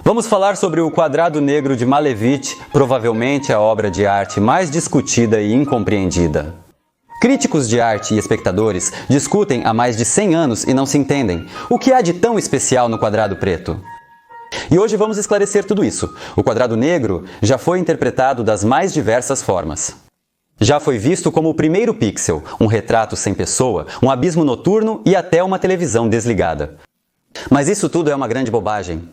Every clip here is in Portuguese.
Vamos falar sobre o quadrado negro de Malevich, provavelmente a obra de arte mais discutida e incompreendida. Críticos de arte e espectadores discutem há mais de 100 anos e não se entendem. O que há de tão especial no quadrado preto? E hoje vamos esclarecer tudo isso. O quadrado negro já foi interpretado das mais diversas formas. Já foi visto como o primeiro pixel, um retrato sem pessoa, um abismo noturno e até uma televisão desligada. Mas isso tudo é uma grande bobagem.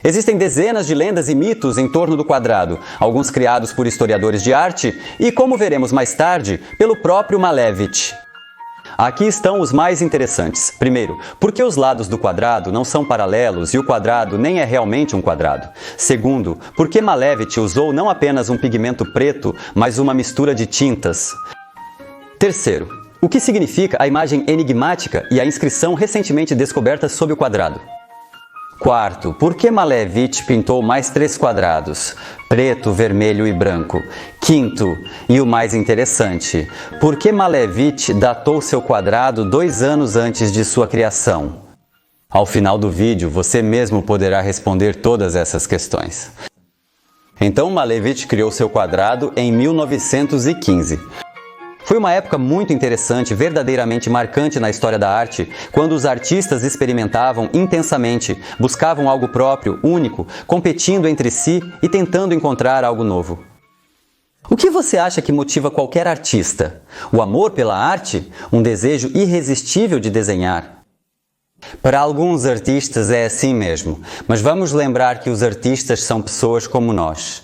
Existem dezenas de lendas e mitos em torno do quadrado, alguns criados por historiadores de arte e, como veremos mais tarde, pelo próprio Malevich. Aqui estão os mais interessantes. Primeiro, por que os lados do quadrado não são paralelos e o quadrado nem é realmente um quadrado? Segundo, por que Malevich usou não apenas um pigmento preto, mas uma mistura de tintas? Terceiro, o que significa a imagem enigmática e a inscrição recentemente descoberta sob o quadrado? Quarto, por que Malevich pintou mais 3 quadrados? Preto, vermelho e branco. Quinto, e o mais interessante, por que Malevich datou seu quadrado 2 anos antes de sua criação? Ao final do vídeo, você mesmo poderá responder todas essas questões. Então, Malevich criou seu quadrado em 1915. Foi uma época muito interessante, verdadeiramente marcante na história da arte, quando os artistas experimentavam intensamente, buscavam algo próprio, único, competindo entre si e tentando encontrar algo novo. O que você acha que motiva qualquer artista? O amor pela arte? Um desejo irresistível de desenhar? Para alguns artistas é assim mesmo, mas vamos lembrar que os artistas são pessoas como nós.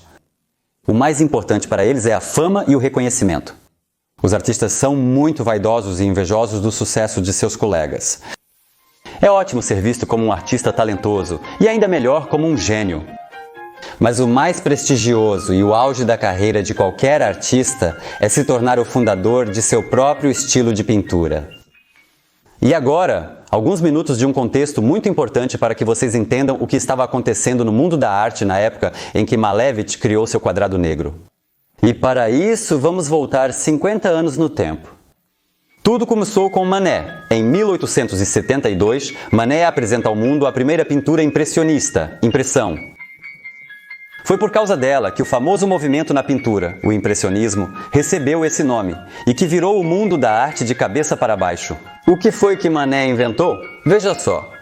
O mais importante para eles é a fama e o reconhecimento. Os artistas são muito vaidosos e invejosos do sucesso de seus colegas. É ótimo ser visto como um artista talentoso e ainda melhor como um gênio. Mas o mais prestigioso e o auge da carreira de qualquer artista é se tornar o fundador de seu próprio estilo de pintura. E agora, alguns minutos de um contexto muito importante para que vocês entendam o que estava acontecendo no mundo da arte na época em que Malevich criou seu quadrado negro. E para isso, vamos voltar 50 anos no tempo. Tudo começou com Manet. Em 1872, Manet apresenta ao mundo a primeira pintura impressionista, impressão. Foi por causa dela que o famoso movimento na pintura, o impressionismo, recebeu esse nome e que virou o mundo da arte de cabeça para baixo. O que foi que Manet inventou? Veja só.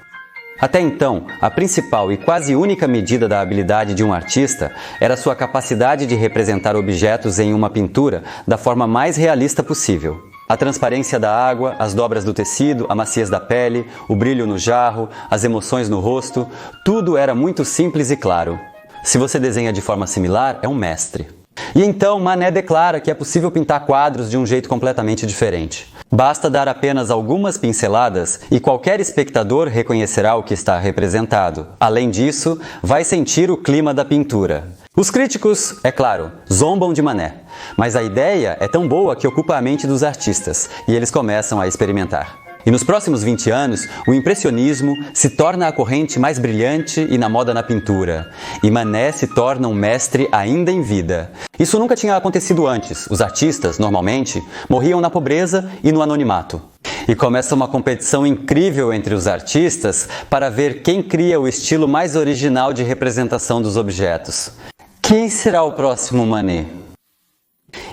Até então, a principal e quase única medida da habilidade de um artista era sua capacidade de representar objetos em uma pintura da forma mais realista possível. A transparência da água, as dobras do tecido, a maciez da pele, o brilho no jarro, as emoções no rosto, tudo era muito simples e claro. Se você desenha de forma similar, é um mestre. E então Manet declara que é possível pintar quadros de um jeito completamente diferente. Basta dar apenas algumas pinceladas e qualquer espectador reconhecerá o que está representado. Além disso, vai sentir o clima da pintura. Os críticos, é claro, zombam de Manet, mas a ideia é tão boa que ocupa a mente dos artistas e eles começam a experimentar. E nos próximos 20 anos, o impressionismo se torna a corrente mais brilhante e na moda na pintura. E Manet se torna um mestre ainda em vida. Isso nunca tinha acontecido antes. Os artistas, normalmente, morriam na pobreza e no anonimato. E começa uma competição incrível entre os artistas para ver quem cria o estilo mais original de representação dos objetos. Quem será o próximo Manet?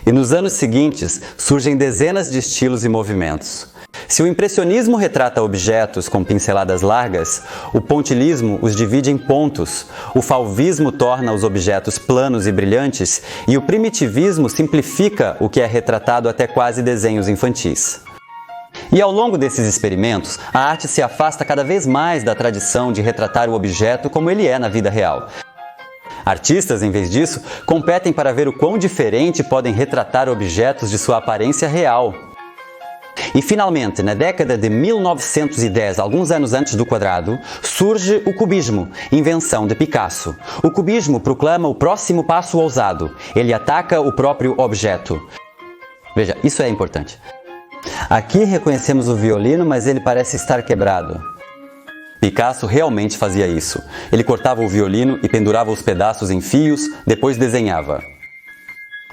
E nos anos seguintes, surgem dezenas de estilos e movimentos. Se o impressionismo retrata objetos com pinceladas largas, o pontilhismo os divide em pontos, o fauvismo torna os objetos planos e brilhantes e o primitivismo simplifica o que é retratado até quase desenhos infantis. E ao longo desses experimentos, a arte se afasta cada vez mais da tradição de retratar o objeto como ele é na vida real. Artistas, em vez disso, competem para ver o quão diferente podem retratar objetos de sua aparência real. E finalmente, na década de 1910, alguns anos antes do quadrado, surge o cubismo, invenção de Picasso. O cubismo proclama o próximo passo ousado. Ele ataca o próprio objeto. Veja, isso é importante. Aqui reconhecemos o violino, mas ele parece estar quebrado. Picasso realmente fazia isso. Ele cortava o violino e pendurava os pedaços em fios, depois desenhava.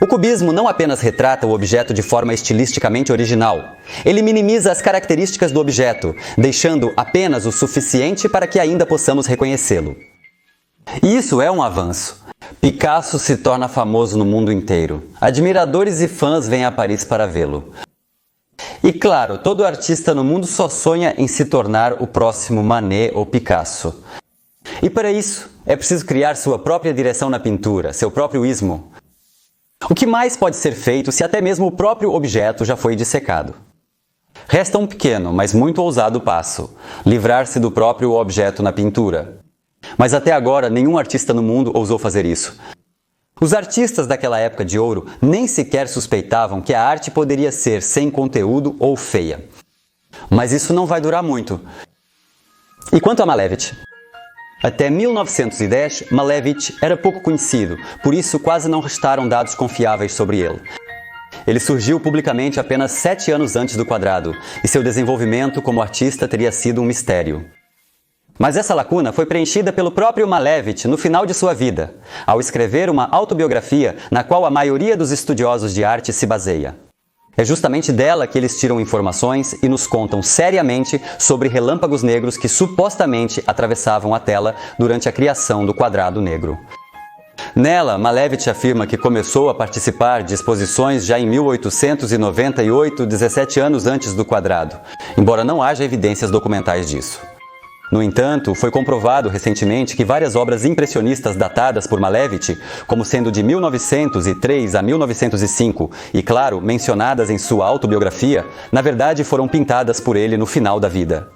O cubismo não apenas retrata o objeto de forma estilisticamente original, ele minimiza as características do objeto, deixando apenas o suficiente para que ainda possamos reconhecê-lo. E isso é um avanço. Picasso se torna famoso no mundo inteiro. Admiradores e fãs vêm a Paris para vê-lo. E claro, todo artista no mundo só sonha em se tornar o próximo Manet ou Picasso. E para isso, é preciso criar sua própria direção na pintura, seu próprio ismo. O que mais pode ser feito se até mesmo o próprio objeto já foi dissecado? Resta um pequeno, mas muito ousado passo: livrar-se do próprio objeto na pintura. Mas até agora, nenhum artista no mundo ousou fazer isso. Os artistas daquela época de ouro nem sequer suspeitavam que a arte poderia ser sem conteúdo ou feia. Mas isso não vai durar muito. E quanto a Malevich? Até 1910, Malevich era pouco conhecido, por isso quase não restaram dados confiáveis sobre ele. Ele surgiu publicamente apenas 7 anos antes do quadrado, e seu desenvolvimento como artista teria sido um mistério. Mas essa lacuna foi preenchida pelo próprio Malevich no final de sua vida, ao escrever uma autobiografia na qual a maioria dos estudiosos de arte se baseia. É justamente dela que eles tiram informações e nos contam seriamente sobre relâmpagos negros que supostamente atravessavam a tela durante a criação do quadrado negro. Nela, Malevich afirma que começou a participar de exposições já em 1898, 17 anos antes do quadrado, embora não haja evidências documentais disso. No entanto, foi comprovado recentemente que várias obras impressionistas datadas por Malevich, como sendo de 1903 a 1905 e, claro, mencionadas em sua autobiografia, na verdade foram pintadas por ele no final da vida.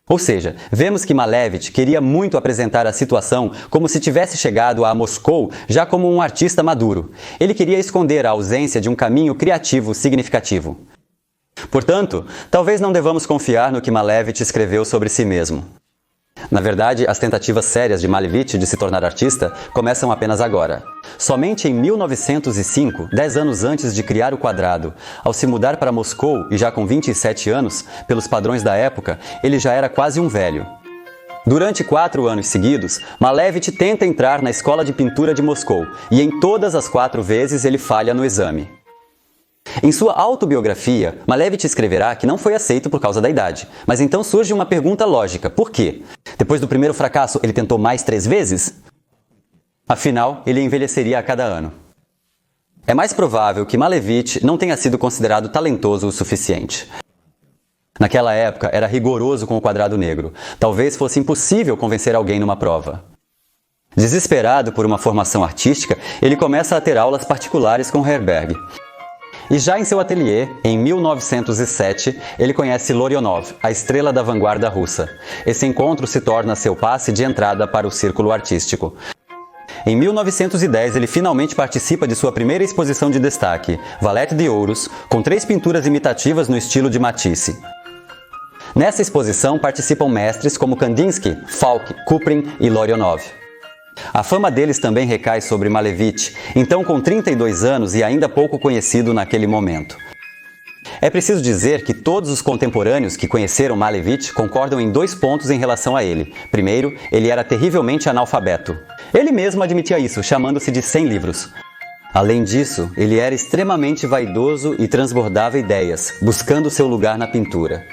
Ou seja, vemos que Malevich queria muito apresentar a situação como se tivesse chegado a Moscou já como um artista maduro. Ele queria esconder a ausência de um caminho criativo significativo. Portanto, talvez não devamos confiar no que Malevich escreveu sobre si mesmo. Na verdade, as tentativas sérias de Malevich de se tornar artista começam apenas agora. Somente em 1905, 10 anos antes de criar o quadrado, ao se mudar para Moscou e já com 27 anos, pelos padrões da época, ele já era quase um velho. Durante 4 anos seguidos, Malevich tenta entrar na Escola de Pintura de Moscou e em todas as 4 vezes ele falha no exame. Em sua autobiografia, Malevich escreverá que não foi aceito por causa da idade. Mas então surge uma pergunta lógica: por quê? Depois do primeiro fracasso, ele tentou mais 3 vezes? Afinal, ele envelheceria a cada ano. É mais provável que Malevich não tenha sido considerado talentoso o suficiente. Naquela época, era rigoroso com o quadrado negro. Talvez fosse impossível convencer alguém numa prova. Desesperado por uma formação artística, ele começa a ter aulas particulares com Herberg. E já em seu ateliê, em 1907, ele conhece Larionov, a estrela da vanguarda russa. Esse encontro se torna seu passe de entrada para o círculo artístico. Em 1910, ele finalmente participa de sua primeira exposição de destaque, Valete de Ouros, com 3 pinturas imitativas no estilo de Matisse. Nessa exposição participam mestres como Kandinsky, Falk, Kuprin e Larionov. A fama deles também recai sobre Malevich, então com 32 anos e ainda pouco conhecido naquele momento. É preciso dizer que todos os contemporâneos que conheceram Malevich concordam em 2 pontos em relação a ele. Primeiro, ele era terrivelmente analfabeto. Ele mesmo admitia isso, chamando-se de 100 livros. Além disso, ele era extremamente vaidoso e transbordava ideias, buscando seu lugar na pintura.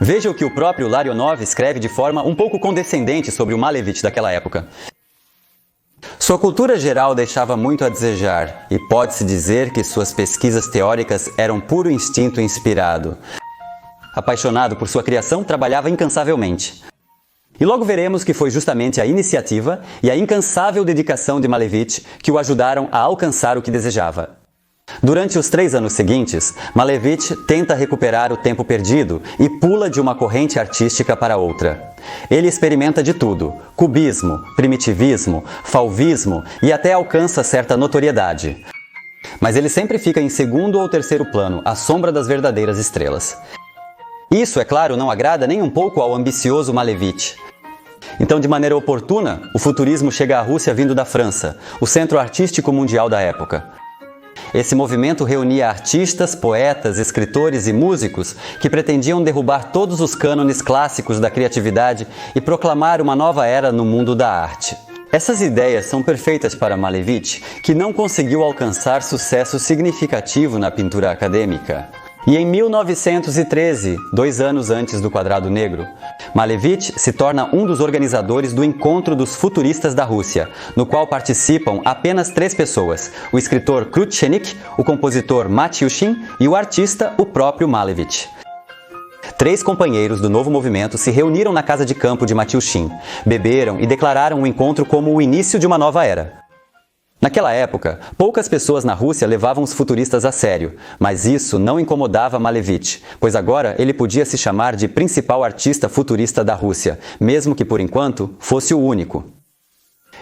Veja o que o próprio Larionov escreve de forma um pouco condescendente sobre o Malevich daquela época. Sua cultura geral deixava muito a desejar, e pode-se dizer que suas pesquisas teóricas eram puro instinto inspirado. Apaixonado por sua criação, trabalhava incansavelmente. E logo veremos que foi justamente a iniciativa e a incansável dedicação de Malevich que o ajudaram a alcançar o que desejava. Durante os 3 anos seguintes, Malevich tenta recuperar o tempo perdido e pula de uma corrente artística para outra. Ele experimenta de tudo: cubismo, primitivismo, fauvismo e até alcança certa notoriedade. Mas ele sempre fica em segundo ou terceiro plano, à sombra das verdadeiras estrelas. Isso, é claro, não agrada nem um pouco ao ambicioso Malevich. Então, de maneira oportuna, o futurismo chega à Rússia vindo da França, o centro artístico mundial da época. Esse movimento reunia artistas, poetas, escritores e músicos que pretendiam derrubar todos os cânones clássicos da criatividade e proclamar uma nova era no mundo da arte. Essas ideias são perfeitas para Malevich, que não conseguiu alcançar sucesso significativo na pintura acadêmica. E em 1913, 2 anos antes do Quadrado Negro, Malevich se torna um dos organizadores do Encontro dos Futuristas da Rússia, no qual participam apenas 3 pessoas, o escritor Krutchenik, o compositor Matyushin e o artista, o próprio Malevich. 3 companheiros do novo movimento se reuniram na casa de campo de Matyushin, beberam e declararam o encontro como o início de uma nova era. Naquela época, poucas pessoas na Rússia levavam os futuristas a sério, mas isso não incomodava Malevich, pois agora ele podia se chamar de principal artista futurista da Rússia, mesmo que por enquanto fosse o único.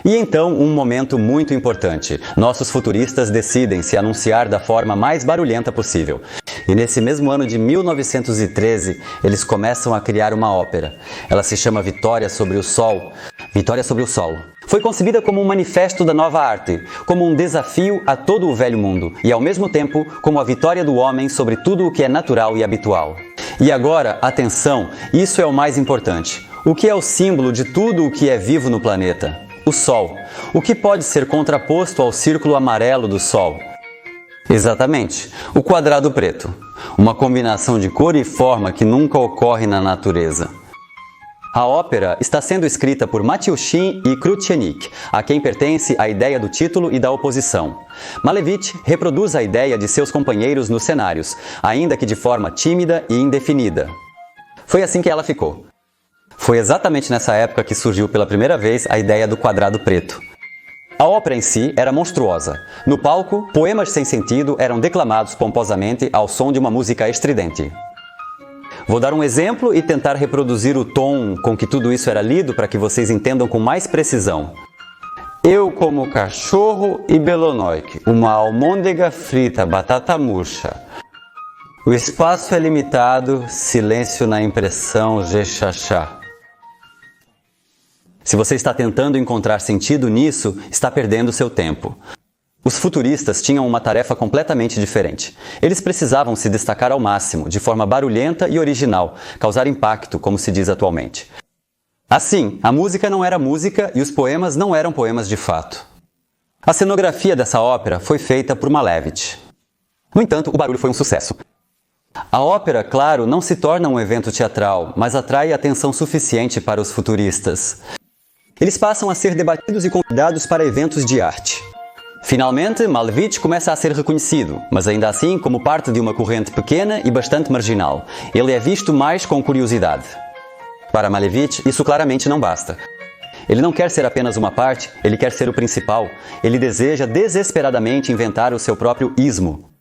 E então, um momento muito importante. Nossos futuristas decidem se anunciar da forma mais barulhenta possível. E nesse mesmo ano de 1913, eles começam a criar uma ópera. Ela se chama Vitória sobre o Sol. Vitória sobre o Sol. Foi concebida como um manifesto da nova arte, como um desafio a todo o velho mundo, e ao mesmo tempo como a vitória do homem sobre tudo o que é natural e habitual. E agora, atenção, isso é o mais importante. O que é o símbolo de tudo o que é vivo no planeta? O Sol. O que pode ser contraposto ao círculo amarelo do Sol? Exatamente, o quadrado preto. Uma combinação de cor e forma que nunca ocorre na natureza. A ópera está sendo escrita por Matyushin e Krutchenik, a quem pertence a ideia do título e da oposição. Malevich reproduz a ideia de seus companheiros nos cenários, ainda que de forma tímida e indefinida. Foi assim que ela ficou. Foi exatamente nessa época que surgiu pela primeira vez a ideia do quadrado preto. A ópera em si era monstruosa. No palco, poemas sem sentido eram declamados pomposamente ao som de uma música estridente. Vou dar um exemplo e tentar reproduzir o tom com que tudo isso era lido para que vocês entendam com mais precisão. Eu como cachorro e belonoik, uma almôndega frita, batata murcha. O espaço é limitado, silêncio na impressão, jechachá. Se você está tentando encontrar sentido nisso, está perdendo seu tempo. Os futuristas tinham uma tarefa completamente diferente. Eles precisavam se destacar ao máximo, de forma barulhenta e original, causar impacto, como se diz atualmente. Assim, a música não era música e os poemas não eram poemas de fato. A cenografia dessa ópera foi feita por Malevich. No entanto, o barulho foi um sucesso. A ópera, claro, não se torna um evento teatral, mas atrai atenção suficiente para os futuristas. Eles passam a ser debatidos e convidados para eventos de arte. Finalmente, Malevich começa a ser reconhecido, mas ainda assim como parte de uma corrente pequena e bastante marginal. Ele é visto mais com curiosidade. Para Malevich, isso claramente não basta. Ele não quer ser apenas uma parte, ele quer ser o principal. Ele deseja desesperadamente inventar o seu próprio ismo.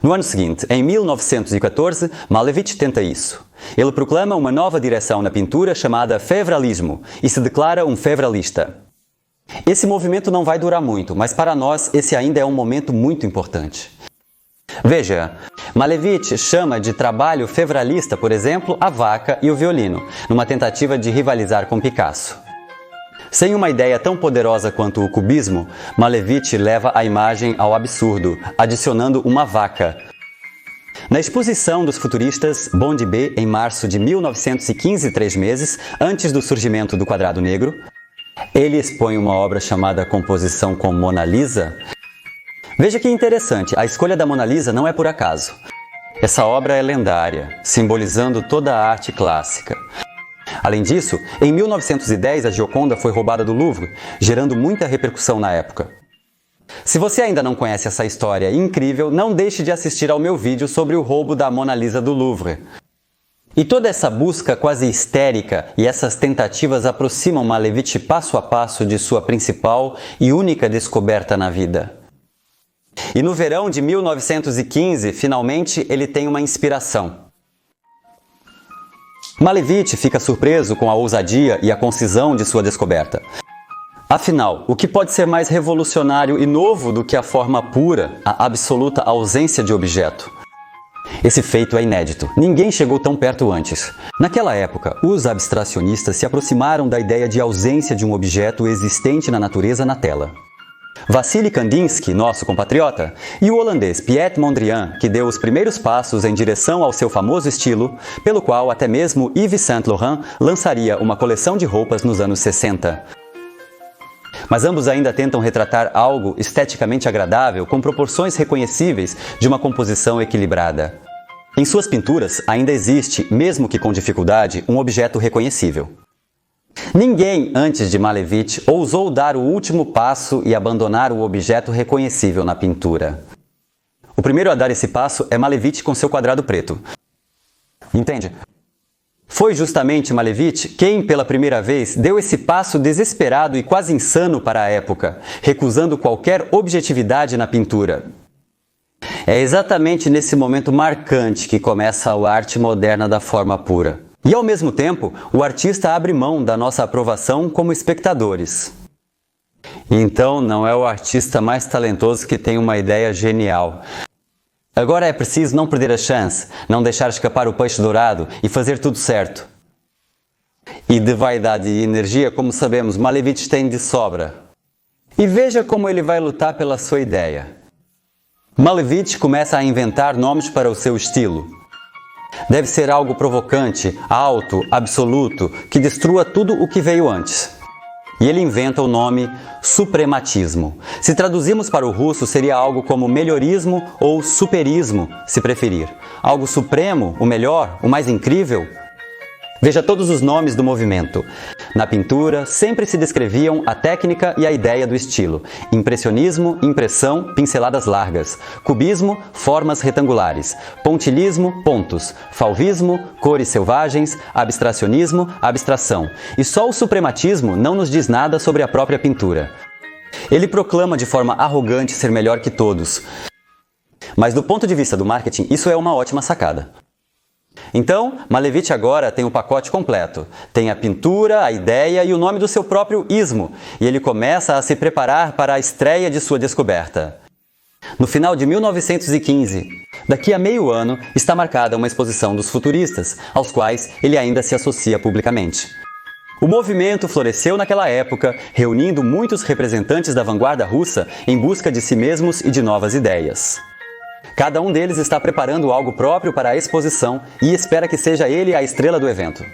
No ano seguinte, em 1914, Malevich tenta isso. Ele proclama uma nova direção na pintura chamada Fevralismo e se declara um fevralista. Esse movimento não vai durar muito, mas para nós esse ainda é um momento muito importante. Veja, Malevich chama de trabalho fevralista, por exemplo, a vaca e o violino, numa tentativa de rivalizar com Picasso. Sem uma ideia tão poderosa quanto o cubismo, Malevich leva a imagem ao absurdo, adicionando uma vaca. Na exposição dos futuristas Bond B, em março de 1915, 3 meses antes do surgimento do Quadrado Negro, ele expõe uma obra chamada Composição com Mona Lisa. Veja que interessante, a escolha da Mona Lisa não é por acaso. Essa obra é lendária, simbolizando toda a arte clássica. Além disso, em 1910 a Gioconda foi roubada do Louvre, gerando muita repercussão na época. Se você ainda não conhece essa história incrível, não deixe de assistir ao meu vídeo sobre o roubo da Mona Lisa do Louvre. E toda essa busca quase histérica e essas tentativas aproximam Malevich passo a passo de sua principal e única descoberta na vida. E no verão de 1915, finalmente ele tem uma inspiração. Malevich fica surpreso com a ousadia e a concisão de sua descoberta. Afinal, o que pode ser mais revolucionário e novo do que a forma pura, a absoluta ausência de objeto? Esse feito é inédito. Ninguém chegou tão perto antes. Naquela época, os abstracionistas se aproximaram da ideia de ausência de um objeto existente na natureza na tela. Vassily Kandinsky, nosso compatriota, e o holandês Piet Mondrian, que deu os primeiros passos em direção ao seu famoso estilo, pelo qual até mesmo Yves Saint Laurent lançaria uma coleção de roupas nos anos 60. Mas ambos ainda tentam retratar algo esteticamente agradável com proporções reconhecíveis de uma composição equilibrada. Em suas pinturas ainda existe, mesmo que com dificuldade, um objeto reconhecível. Ninguém antes de Malevich ousou dar o último passo e abandonar o objeto reconhecível na pintura. O primeiro a dar esse passo é Malevich com seu quadrado preto. Entende? Foi justamente Malevich quem, pela primeira vez, deu esse passo desesperado e quase insano para a época, recusando qualquer objetividade na pintura. É exatamente nesse momento marcante que começa a arte moderna da forma pura. E, ao mesmo tempo, o artista abre mão da nossa aprovação como espectadores. Então, não é o artista mais talentoso que tem uma ideia genial. Agora é preciso não perder a chance, não deixar escapar o peixe dourado e fazer tudo certo. E de vaidade e energia, como sabemos, Malevich tem de sobra. E veja como ele vai lutar pela sua ideia. Malevich começa a inventar nomes para o seu estilo. Deve ser algo provocante, alto, absoluto, que destrua tudo o que veio antes. E ele inventa o nome suprematismo. Se traduzirmos para o russo, seria algo como melhorismo ou superismo, se preferir. Algo supremo, o melhor, o mais incrível. Veja todos os nomes do movimento. Na pintura, sempre se descreviam a técnica e a ideia do estilo. Impressionismo, impressão, pinceladas largas. Cubismo, formas retangulares. Pontilhismo, pontos. Fauvismo, cores selvagens. Abstracionismo, abstração. E só o suprematismo não nos diz nada sobre a própria pintura. Ele proclama de forma arrogante ser melhor que todos. Mas do ponto de vista do marketing, isso é uma ótima sacada. Então, Malevich agora tem o pacote completo. Tem a pintura, a ideia e o nome do seu próprio ismo. E ele começa a se preparar para a estreia de sua descoberta. No final de 1915, daqui a meio ano, está marcada uma exposição dos futuristas, aos quais ele ainda se associa publicamente. O movimento floresceu naquela época, reunindo muitos representantes da vanguarda russa em busca de si mesmos e de novas ideias. Cada um deles está preparando algo próprio para a exposição e espera que seja ele a estrela do evento.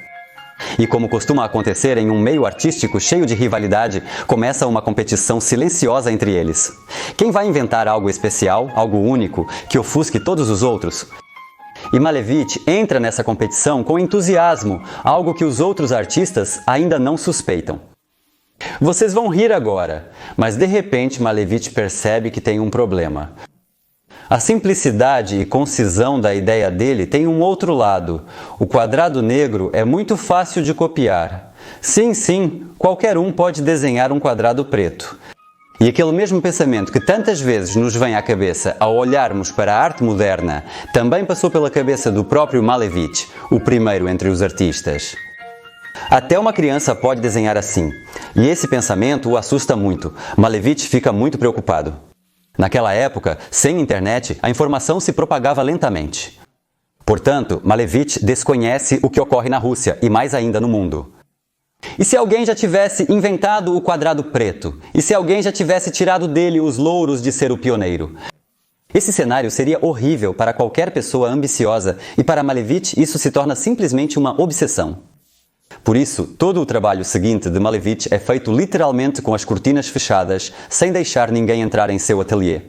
E como costuma acontecer em um meio artístico cheio de rivalidade, começa uma competição silenciosa entre eles. Quem vai inventar algo especial, algo único, que ofusque todos os outros? E Malevich entra nessa competição com entusiasmo, algo que os outros artistas ainda não suspeitam. Vocês vão rir agora, mas de repente Malevich percebe que tem um problema. A simplicidade e concisão da ideia dele tem um outro lado. O quadrado negro é muito fácil de copiar. Sim, qualquer um pode desenhar um quadrado preto. E aquele mesmo pensamento que tantas vezes nos vem à cabeça ao olharmos para a arte moderna, também passou pela cabeça do próprio Malevich, o primeiro entre os artistas. Até uma criança pode desenhar assim. E esse pensamento o assusta muito. Malevich fica muito preocupado. Naquela época, sem internet, a informação se propagava lentamente. Portanto, Malevich desconhece o que ocorre na Rússia e mais ainda no mundo. E se alguém já tivesse inventado o quadrado preto? E se alguém já tivesse tirado dele os louros de ser o pioneiro? Esse cenário seria horrível para qualquer pessoa ambiciosa e para Malevich isso se torna simplesmente uma obsessão. Por isso, todo o trabalho seguinte de Malevich é feito literalmente com as cortinas fechadas, sem deixar ninguém entrar em seu ateliê.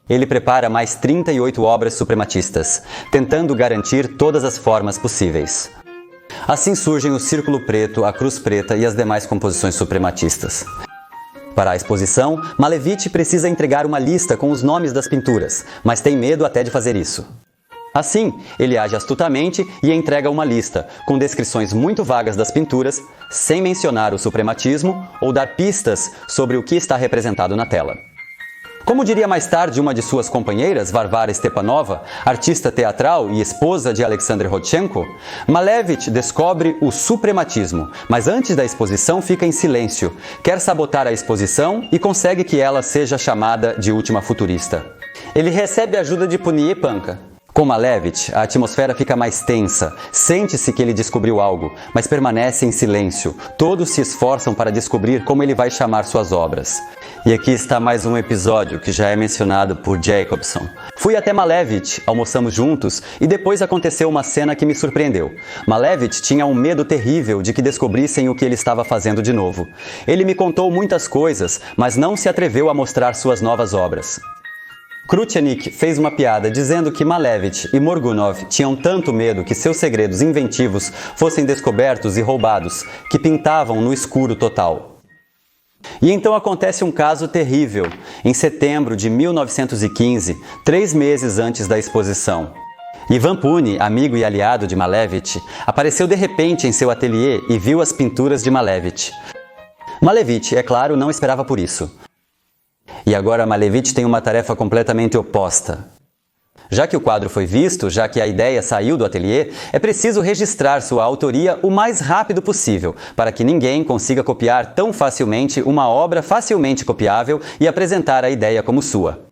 Ele prepara mais 38 obras suprematistas, tentando garantir todas as formas possíveis. Assim surgem o Círculo Preto, a Cruz Preta e as demais composições suprematistas. Para a exposição, Malevich precisa entregar uma lista com os nomes das pinturas, mas tem medo até de fazer isso. Assim, ele age astutamente e entrega uma lista, com descrições muito vagas das pinturas, sem mencionar o suprematismo ou dar pistas sobre o que está representado na tela. Como diria mais tarde uma de suas companheiras, Varvara Stepanova, artista teatral e esposa de Alexander Rodchenko, Malevich descobre o suprematismo, mas antes da exposição fica em silêncio, quer sabotar a exposição e consegue que ela seja chamada de última futurista. Ele recebe a ajuda de Puniepanka. Com Malevich, a atmosfera fica mais tensa, sente-se que ele descobriu algo, mas permanece em silêncio. Todos se esforçam para descobrir como ele vai chamar suas obras. E aqui está mais um episódio que já é mencionado por Jacobson. Fui até Malevich, almoçamos juntos e depois aconteceu uma cena que me surpreendeu. Malevich tinha um medo terrível de que descobrissem o que ele estava fazendo de novo. Ele me contou muitas coisas, mas não se atreveu a mostrar suas novas obras. Krutchanik fez uma piada dizendo que Malevich e Morgunov tinham tanto medo que seus segredos inventivos fossem descobertos e roubados, que pintavam no escuro total. E então acontece um caso terrível, em setembro de 1915, 3 meses antes da exposição. Ivan Pune, amigo e aliado de Malevich, apareceu de repente em seu ateliê e viu as pinturas de Malevich. Malevich, é claro, não esperava por isso. E agora Malevich tem uma tarefa completamente oposta. Já que o quadro foi visto, já que a ideia saiu do ateliê, é preciso registrar sua autoria o mais rápido possível, para que ninguém consiga copiar tão facilmente uma obra facilmente copiável e apresentar a ideia como sua.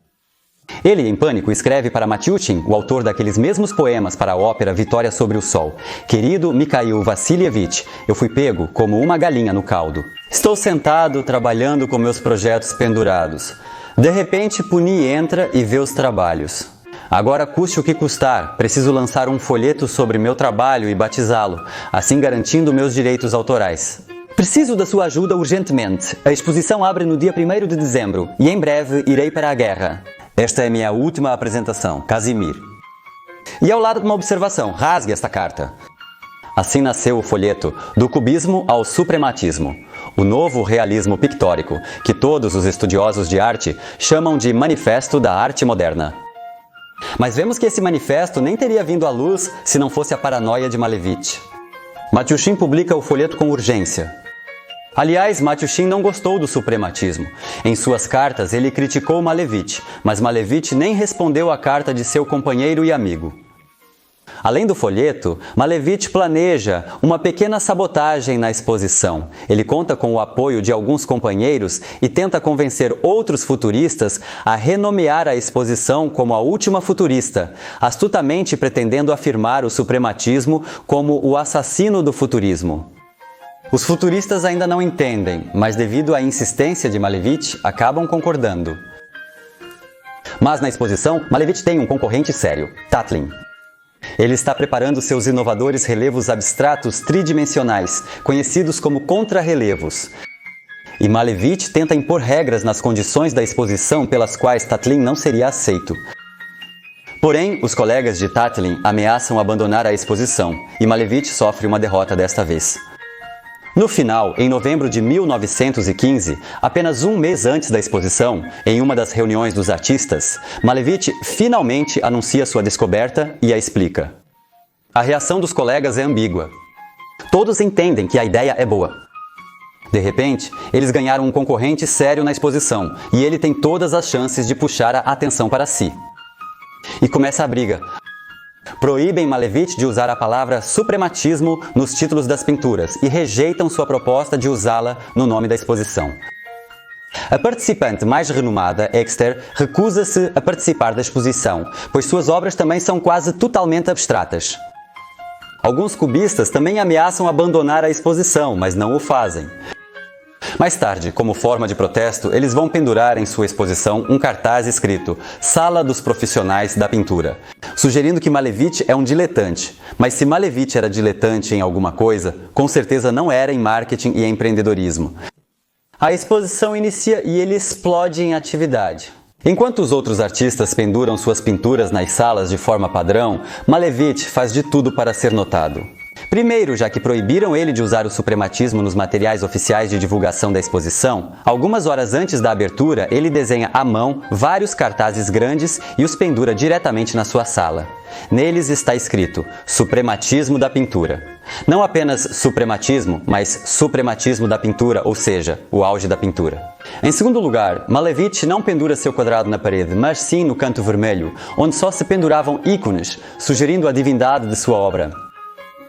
Ele, em pânico, escreve para Matiutin, o autor daqueles mesmos poemas para a ópera Vitória sobre o Sol. Querido Mikhail Vassilievich, eu fui pego como uma galinha no caldo. Estou sentado trabalhando com meus projetos pendurados. De repente, Puni entra e vê os trabalhos. Agora, custe o que custar, preciso lançar um folheto sobre meu trabalho e batizá-lo, assim garantindo meus direitos autorais. Preciso da sua ajuda urgentemente. A exposição abre no dia 1º de dezembro e em breve irei para a guerra. Esta é minha última apresentação, Casimir. E ao lado de uma observação, rasgue esta carta. Assim nasceu o folheto Do Cubismo ao Suprematismo, o novo realismo pictórico, que todos os estudiosos de arte chamam de Manifesto da Arte Moderna. Mas vemos que esse manifesto nem teria vindo à luz se não fosse a paranoia de Malevich. Matiusin publica o folheto com urgência. Aliás, Matiusin não gostou do suprematismo. Em suas cartas, ele criticou Malevich, mas Malevich nem respondeu à carta de seu companheiro e amigo. Além do folheto, Malevich planeja uma pequena sabotagem na exposição. Ele conta com o apoio de alguns companheiros e tenta convencer outros futuristas a renomear a exposição como a última futurista, astutamente pretendendo afirmar o suprematismo como o assassino do futurismo. Os futuristas ainda não entendem, mas devido à insistência de Malevich, acabam concordando. Mas na exposição, Malevich tem um concorrente sério, Tatlin. Ele está preparando seus inovadores relevos abstratos tridimensionais, conhecidos como contrarrelevos. E Malevich tenta impor regras nas condições da exposição pelas quais Tatlin não seria aceito. Porém, os colegas de Tatlin ameaçam abandonar a exposição, e Malevich sofre uma derrota desta vez. No final, em novembro de 1915, apenas um mês antes da exposição, em uma das reuniões dos artistas, Malevich finalmente anuncia sua descoberta e a explica. A reação dos colegas é ambígua. Todos entendem que a ideia é boa. De repente, eles ganharam um concorrente sério na exposição e ele tem todas as chances de puxar a atenção para si. E começa a briga. Proíbem Malevich de usar a palavra suprematismo nos títulos das pinturas e rejeitam sua proposta de usá-la no nome da exposição. A participante mais renomada, Exter, recusa-se a participar da exposição, pois suas obras também são quase totalmente abstratas. Alguns cubistas também ameaçam abandonar a exposição, mas não o fazem. Mais tarde, como forma de protesto, eles vão pendurar em sua exposição um cartaz escrito Sala dos Profissionais da Pintura, sugerindo que Malevich é um diletante. Mas se Malevich era diletante em alguma coisa, com certeza não era em marketing e empreendedorismo. A exposição inicia e ele explode em atividade. Enquanto os outros artistas penduram suas pinturas nas salas de forma padrão, Malevich faz de tudo para ser notado. Primeiro, já que proibiram ele de usar o suprematismo nos materiais oficiais de divulgação da exposição, algumas horas antes da abertura, ele desenha à mão vários cartazes grandes e os pendura diretamente na sua sala. Neles está escrito Suprematismo da Pintura. Não apenas suprematismo, mas suprematismo da pintura, ou seja, o auge da pintura. Em segundo lugar, Malevich não pendura seu quadrado na parede, mas sim no canto vermelho, onde só se penduravam ícones, sugerindo a divindade de sua obra.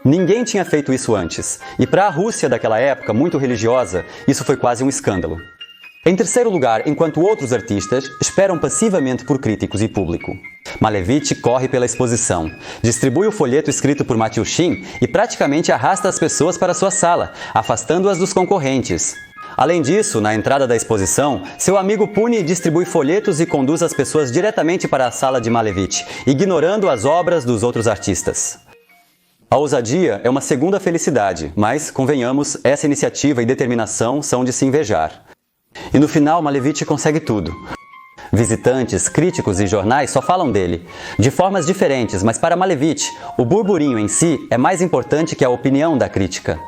Ninguém tinha feito isso antes, e para a Rússia daquela época, muito religiosa, isso foi quase um escândalo. Em terceiro lugar, enquanto outros artistas esperam passivamente por críticos e público. Malevich corre pela exposição, distribui o folheto escrito por Matiusin e praticamente arrasta as pessoas para sua sala, afastando-as dos concorrentes. Além disso, na entrada da exposição, seu amigo Pune distribui folhetos e conduz as pessoas diretamente para a sala de Malevich, ignorando as obras dos outros artistas. A ousadia é uma segunda felicidade, mas, convenhamos, essa iniciativa e determinação são de se invejar. E no final, Malevich consegue tudo. Visitantes, críticos e jornais só falam dele, de formas diferentes, mas para Malevich, o burburinho em si é mais importante que a opinião da crítica.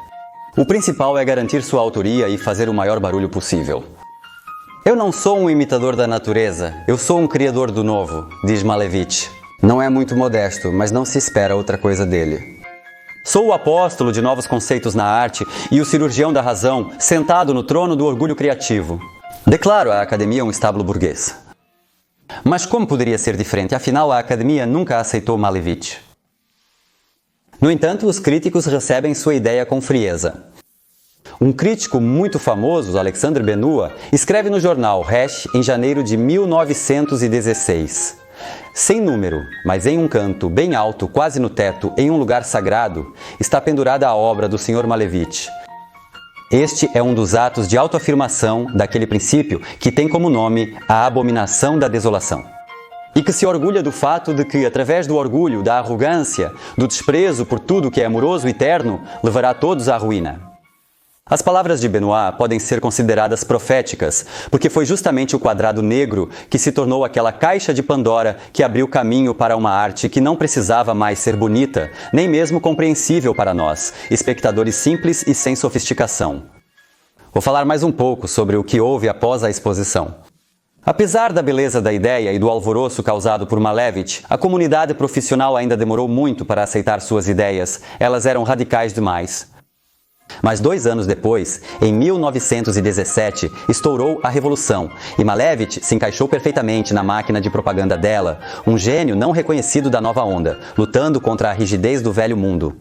O principal é garantir sua autoria e fazer o maior barulho possível. Eu não sou um imitador da natureza, eu sou um criador do novo, diz Malevich. Não é muito modesto, mas não se espera outra coisa dele. Sou o apóstolo de novos conceitos na arte e o cirurgião da razão, sentado no trono do orgulho criativo. Declaro a academia um estábulo burguês. Mas como poderia ser diferente? Afinal, a academia nunca aceitou Malevich. No entanto, os críticos recebem sua ideia com frieza. Um crítico muito famoso, Alexandre Benua, escreve no jornal Resh em janeiro de 1916. Sem número, mas em um canto, bem alto, quase no teto, em um lugar sagrado, está pendurada a obra do Sr. Malevich. Este é um dos atos de autoafirmação daquele princípio que tem como nome a abominação da desolação. E que se orgulha do fato de que, através do orgulho, da arrogância, do desprezo por tudo que é amoroso e terno, levará todos à ruína. As palavras de Benoit podem ser consideradas proféticas, porque foi justamente o quadrado negro que se tornou aquela caixa de Pandora que abriu caminho para uma arte que não precisava mais ser bonita, nem mesmo compreensível para nós, espectadores simples e sem sofisticação. Vou falar mais um pouco sobre o que houve após a exposição. Apesar da beleza da ideia e do alvoroço causado por Malevich, a comunidade profissional ainda demorou muito para aceitar suas ideias, elas eram radicais demais. Mas 2 anos depois, em 1917, estourou a Revolução e Malevich se encaixou perfeitamente na máquina de propaganda dela, um gênio não reconhecido da nova onda, lutando contra a rigidez do velho mundo.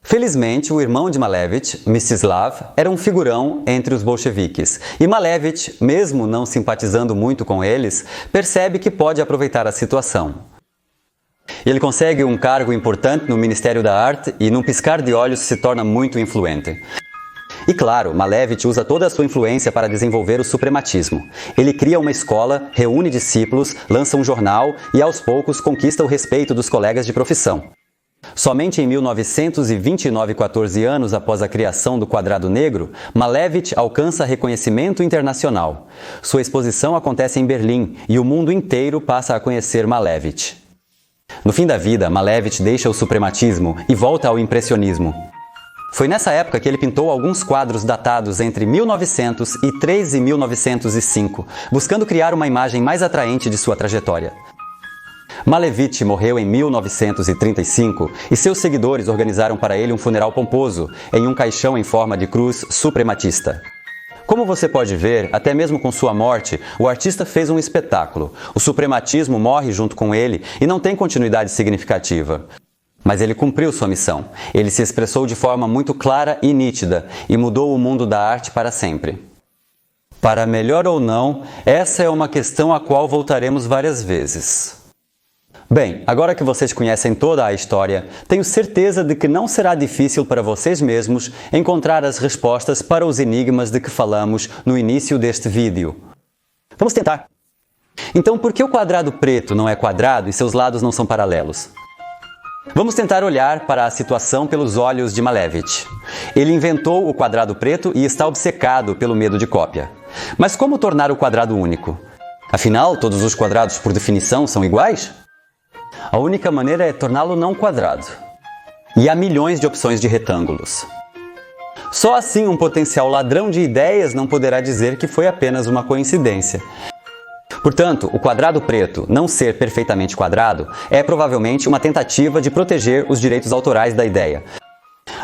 Felizmente, o irmão de Malevich, Mstislav, era um figurão entre os bolcheviques, e Malevich, mesmo não simpatizando muito com eles, percebe que pode aproveitar a situação. Ele consegue um cargo importante no Ministério da Arte e, num piscar de olhos, se torna muito influente. E claro, Malevich usa toda a sua influência para desenvolver o suprematismo. Ele cria uma escola, reúne discípulos, lança um jornal e, aos poucos, conquista o respeito dos colegas de profissão. Somente em 1929, 14 anos após a criação do Quadrado Negro, Malevich alcança reconhecimento internacional. Sua exposição acontece em Berlim e o mundo inteiro passa a conhecer Malevich. No fim da vida, Malevich deixa o suprematismo e volta ao impressionismo. Foi nessa época que ele pintou alguns quadros datados entre 1903 e 1905, buscando criar uma imagem mais atraente de sua trajetória. Malevich morreu em 1935 e seus seguidores organizaram para ele um funeral pomposo, em um caixão em forma de cruz suprematista. Como você pode ver, até mesmo com sua morte, o artista fez um espetáculo. O suprematismo morre junto com ele e não tem continuidade significativa. Mas ele cumpriu sua missão. Ele se expressou de forma muito clara e nítida e mudou o mundo da arte para sempre. Para melhor ou não, essa é uma questão a qual voltaremos várias vezes. Bem, agora que vocês conhecem toda a história, tenho certeza de que não será difícil para vocês mesmos encontrar as respostas para os enigmas de que falamos no início deste vídeo. Vamos tentar! Então, por que o quadrado preto não é quadrado e seus lados não são paralelos? Vamos tentar olhar para a situação pelos olhos de Malevich. Ele inventou o quadrado preto e está obcecado pelo medo de cópia. Mas como tornar o quadrado único? Afinal, todos os quadrados, por definição, são iguais? A única maneira é torná-lo não quadrado. E há milhões de opções de retângulos. Só assim um potencial ladrão de ideias não poderá dizer que foi apenas uma coincidência. Portanto, o quadrado preto não ser perfeitamente quadrado é provavelmente uma tentativa de proteger os direitos autorais da ideia.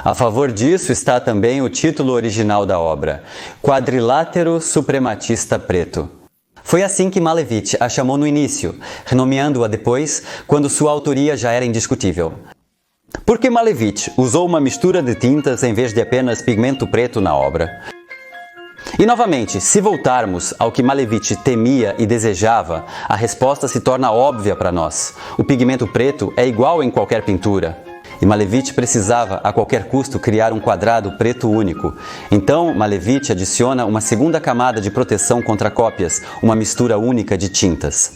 A favor disso está também o título original da obra, Quadrilátero Suprematista Preto. Foi assim que Malevich a chamou no início, renomeando-a depois, quando sua autoria já era indiscutível. Por que Malevich usou uma mistura de tintas em vez de apenas pigmento preto na obra? E novamente, se voltarmos ao que Malevich temia e desejava, a resposta se torna óbvia para nós. O pigmento preto é igual em qualquer pintura. E Malevich precisava, a qualquer custo, criar um quadrado preto único. Então, Malevich adiciona uma segunda camada de proteção contra cópias, uma mistura única de tintas.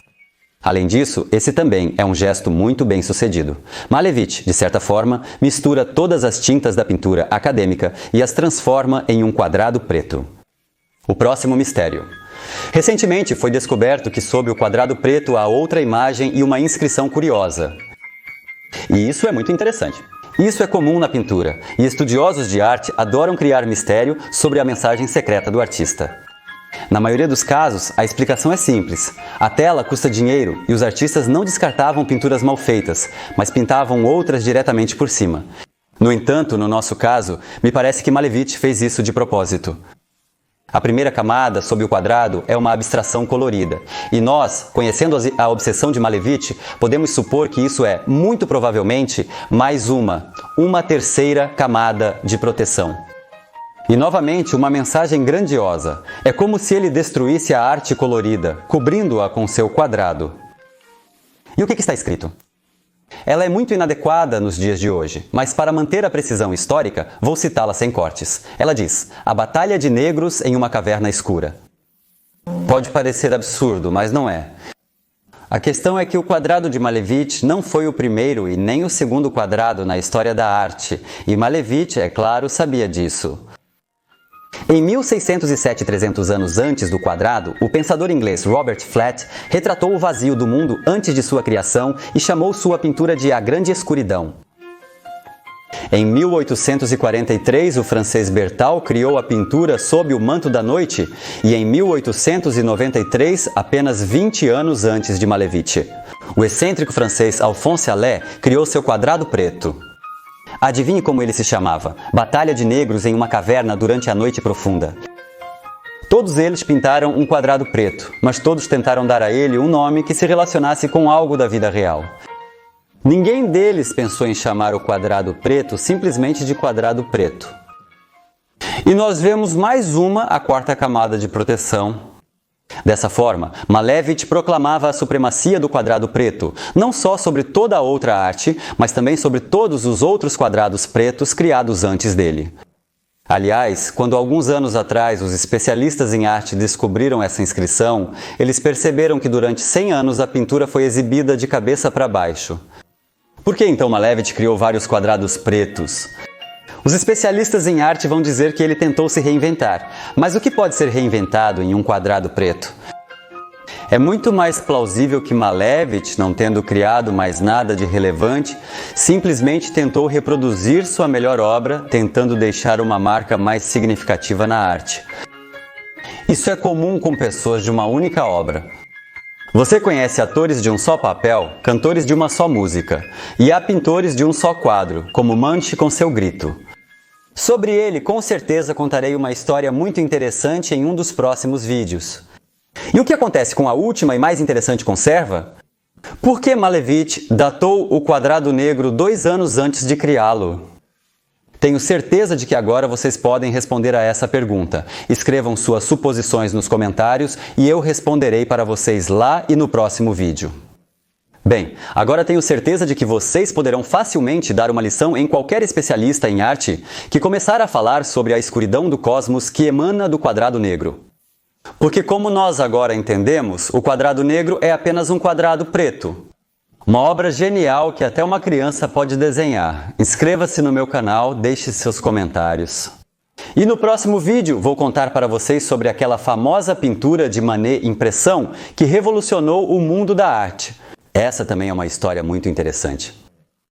Além disso, esse também é um gesto muito bem sucedido. Malevich, de certa forma, mistura todas as tintas da pintura acadêmica e as transforma em um quadrado preto. O próximo mistério. Recentemente foi descoberto que sob o quadrado preto há outra imagem e uma inscrição curiosa. E isso é muito interessante. Isso é comum na pintura, e estudiosos de arte adoram criar mistério sobre a mensagem secreta do artista. Na maioria dos casos, a explicação é simples. A tela custa dinheiro e os artistas não descartavam pinturas mal feitas, mas pintavam outras diretamente por cima. No entanto, no nosso caso, me parece que Malevich fez isso de propósito. A primeira camada, sob o quadrado, é uma abstração colorida. E nós, conhecendo a obsessão de Malevich, podemos supor que isso é, muito provavelmente, mais uma terceira camada de proteção. E novamente, uma mensagem grandiosa. É como se ele destruísse a arte colorida, cobrindo-a com seu quadrado. E o que está escrito? Ela é muito inadequada nos dias de hoje, mas para manter a precisão histórica, vou citá-la sem cortes. Ela diz: a batalha de negros em uma caverna escura. Pode parecer absurdo, mas não é. A questão é que o quadrado de Malevich não foi o primeiro e nem o segundo quadrado na história da arte, e Malevich, é claro, sabia disso. Em 1607, 300 anos antes do quadrado, o pensador inglês Robert Flatt retratou o vazio do mundo antes de sua criação e chamou sua pintura de A Grande Escuridão. Em 1843, o francês Bertal criou a pintura Sob o Manto da Noite e em 1893, apenas 20 anos antes de Malevich, o excêntrico francês Alphonse Allais criou seu quadrado preto. Adivinhe como ele se chamava? Batalha de Negros em uma Caverna durante a Noite Profunda. Todos eles pintaram um quadrado preto, mas todos tentaram dar a ele um nome que se relacionasse com algo da vida real. Ninguém deles pensou em chamar o quadrado preto simplesmente de quadrado preto. E nós vemos mais a quarta camada de proteção. Dessa forma, Malevich proclamava a supremacia do quadrado preto, não só sobre toda a outra arte, mas também sobre todos os outros quadrados pretos criados antes dele. Aliás, quando alguns anos atrás os especialistas em arte descobriram essa inscrição, eles perceberam que durante 100 anos a pintura foi exibida de cabeça para baixo. Por que então Malevich criou vários quadrados pretos? Os especialistas em arte vão dizer que ele tentou se reinventar, mas o que pode ser reinventado em um quadrado preto? É muito mais plausível que Malevich, não tendo criado mais nada de relevante, simplesmente tentou reproduzir sua melhor obra, tentando deixar uma marca mais significativa na arte. Isso é comum com pessoas de uma única obra. Você conhece atores de um só papel, cantores de uma só música, e há pintores de um só quadro, como Munch com seu grito. Sobre ele, com certeza, contarei uma história muito interessante em um dos próximos vídeos. E o que acontece com a última e mais interessante conserva? Por que Malevich datou o quadrado negro 2 anos antes de criá-lo? Tenho certeza de que agora vocês podem responder a essa pergunta. Escrevam suas suposições nos comentários e eu responderei para vocês lá e no próximo vídeo. Bem, agora tenho certeza de que vocês poderão facilmente dar uma lição em qualquer especialista em arte que começar a falar sobre a escuridão do cosmos que emana do quadrado negro. Porque como nós agora entendemos, o quadrado negro é apenas um quadrado preto. Uma obra genial que até uma criança pode desenhar. Inscreva-se no meu canal, deixe seus comentários. E no próximo vídeo vou contar para vocês sobre aquela famosa pintura de Manet Impressão que revolucionou o mundo da arte. Essa também é uma história muito interessante.